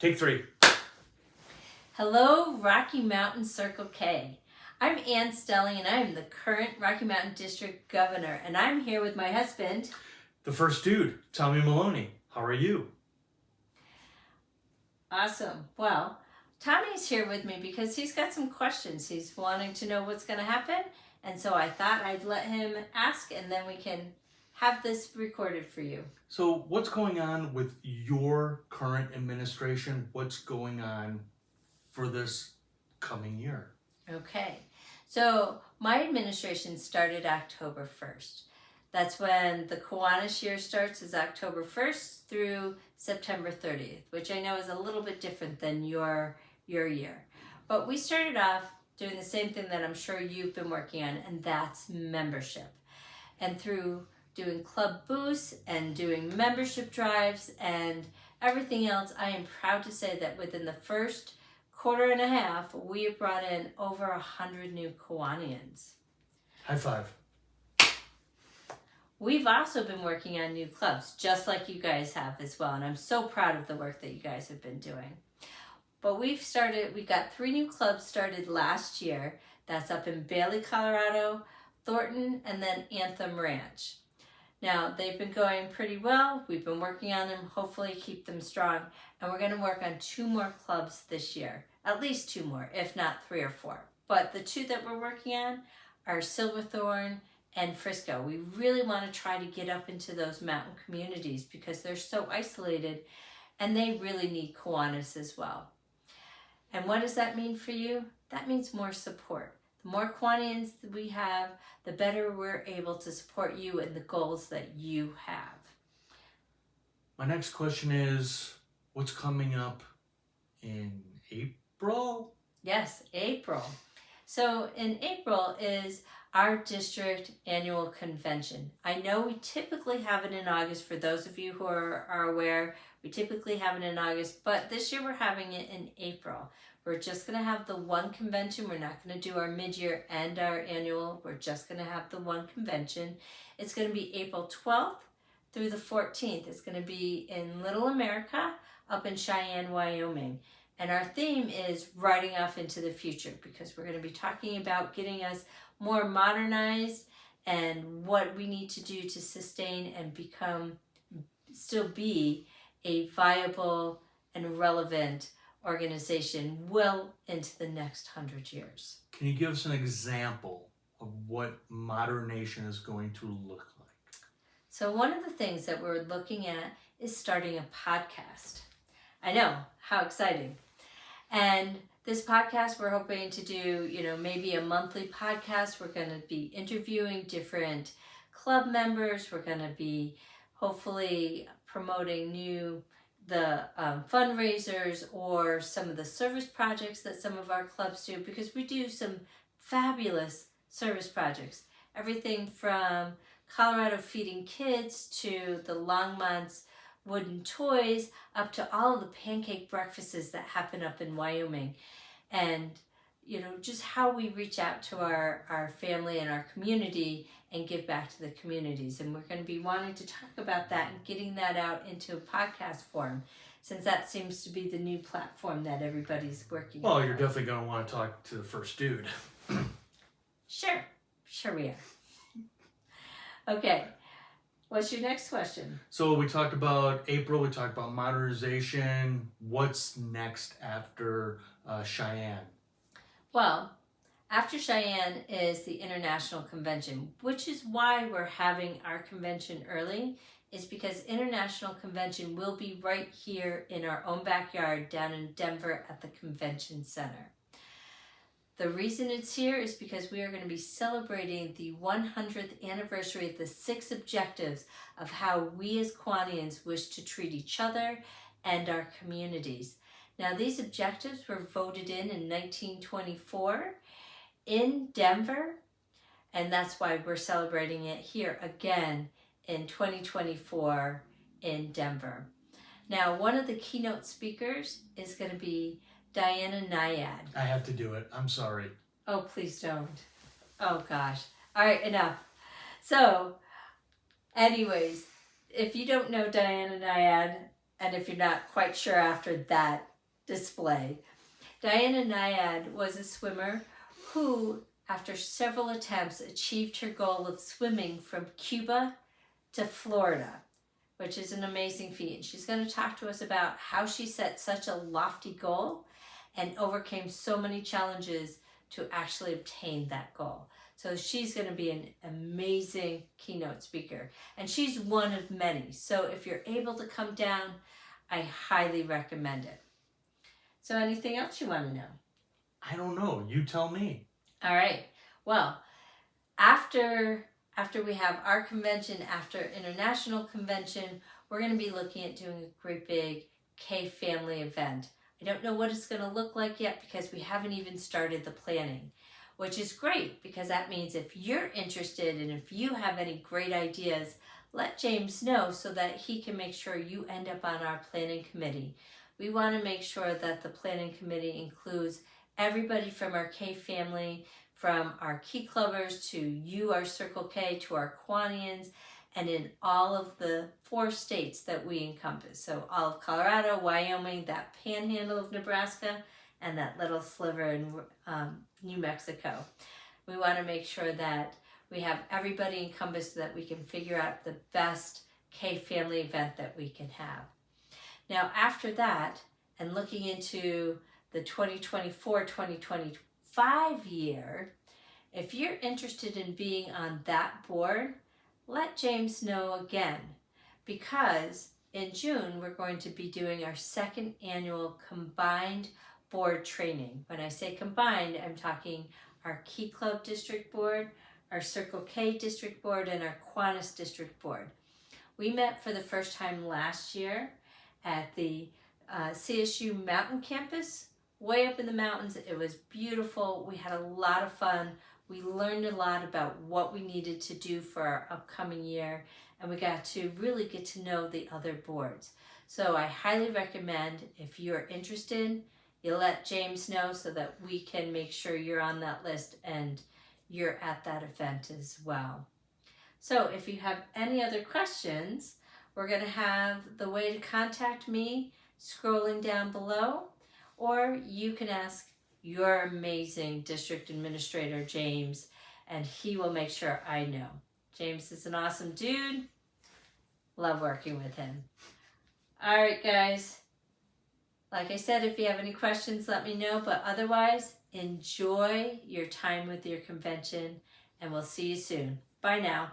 Take 3. Hello, Rocky Mountain Circle K. I'm Ann Stelling, and I am the current Rocky Mountain District Governor, and I'm here with my husband, The first dude, Tommy Maloney. How are you? Awesome. Well, Tommy's here with me because he's got some questions. He's wanting to know what's going to happen, and so I thought I'd let him ask, and then we can have this recorded for you. So what's going on with your current administration? What's going on for this coming year? Okay. So my administration started October 1st. That's when the Kiwanis year starts, is October 1st through September 30th, which I know is a little bit different than your year. But we started off doing the same thing that I'm sure you've been working on, and that's membership. And through doing club boosts and doing membership drives and everything else, I am proud to say that within the first quarter and a half, we have brought in over 100 new Kiwanians. High five. We've also been working on new clubs, just like you guys have as well, and I'm so proud of the work that you guys have been doing. But we got 3 new clubs started last year. That's up in Bailey, Colorado, Thornton, and then Anthem Ranch. Now, they've been going pretty well. We've been working on them, hopefully keep them strong, and we're going to work on 2 more clubs this year. At least 2 more, if not 3 or 4. But the 2 that we're working on are Silverthorne and Frisco. We really want to try to get up into those mountain communities because they're so isolated and they really need Kiwanis as well. And what does that mean for you? That means more support. The more Kiwanians that we have, the better we're able to support you and the goals that you have. My next question is, what's coming up in April? Yes, April. So in April is our district annual convention. I know we typically have it in August. For those of you who are aware, we typically have it in August, but this year we're having it in April. We're just going to have the one convention. We're not going to do our mid-year and our annual. We're just going to have the one convention. It's going to be April 12th through the 14th. It's going to be in Little America up in Cheyenne, Wyoming. And our theme is riding off into the future because we're going to be talking about getting us more modernized and what we need to do to sustain and still be a viable and relevant organization well into the next 100 years. Can you give us an example of what modernization is going to look like? So one of the things that we're looking at is starting a podcast. I know, how exciting. And this podcast, we're hoping to do, maybe a monthly podcast. We're going to be interviewing different club members. We're going to be hopefully promoting the fundraisers or some of the service projects that some of our clubs do, because we do some fabulous service projects. Everything from Colorado Feeding Kids to the Longmont's wooden toys, up to all of the pancake breakfasts that happen up in Wyoming. And, just how we reach out to our family and our community and give back to the communities. And we're going to be wanting to talk about that and getting that out into a podcast form, since that seems to be the new platform that everybody's working on. Well, you're definitely going to want to talk to the first dude. Sure we are. Okay. What's your next question? So we talked about April, we talked about modernization. What's next after Cheyenne? Well, after Cheyenne is the International Convention, which is why we're having our convention early, is because International Convention will be right here in our own backyard down in Denver at the Convention Center. The reason it's here is because we are going to be celebrating the 100th anniversary of the 6 objectives of how we as Kiwanians wish to treat each other and our communities. Now, these objectives were voted in 1924 in Denver, and that's why we're celebrating it here again in 2024 in Denver. Now, one of the keynote speakers is going to be Diana Nyad. I have to do it. I'm sorry. Oh, please don't. Oh, gosh. All right, enough. So, anyways, if you don't know Diana Nyad, and if you're not quite sure after that display. Diana Nyad was a swimmer who, after several attempts, achieved her goal of swimming from Cuba to Florida, which is an amazing feat. She's going to talk to us about how she set such a lofty goal and overcame so many challenges to actually obtain that goal. So she's going to be an amazing keynote speaker. And she's one of many. So if you're able to come down, I highly recommend it. So anything else you want to know? I don't know. You tell me. All right. Well, after we have our convention, after International Convention, we're going to be looking at doing a great big K-family event. I don't know what it's going to look like yet because we haven't even started the planning, which is great because that means if you're interested and if you have any great ideas, let James know so that he can make sure you end up on our planning committee. We want to make sure that the planning committee includes everybody from our K family, from our Key Clubbers to you, our Circle K, to our Kiwanis, and in all of the 4 states that we encompass. So all of Colorado, Wyoming, that panhandle of Nebraska, and that little sliver in New Mexico. We want to make sure that we have everybody encompassed so that we can figure out the best K family event that we can have. Now after that, and looking into the 2024-2025 year, if you're interested in being on that board, let James know again, because in June we're going to be doing our 2nd annual combined board training. When I say combined, I'm talking our Key Club District Board, our Circle K District Board, and our Kiwanis District Board. We met for the first time last year at the CSU Mountain Campus, way up in the mountains. It was beautiful. We had a lot of fun. We learned a lot about what we needed to do for our upcoming year, and we got to really get to know the other boards. So I highly recommend, if you're interested, you let James know so that we can make sure you're on that list and you're at that event as well. So if you have any other questions, we're going to have the way to contact me scrolling down below, or you can ask your amazing district administrator, James, and he will make sure I know. James is an awesome dude. Love working with him. All right, guys. Like I said, if you have any questions, let me know. But otherwise, enjoy your time with your convention, and we'll see you soon. Bye now.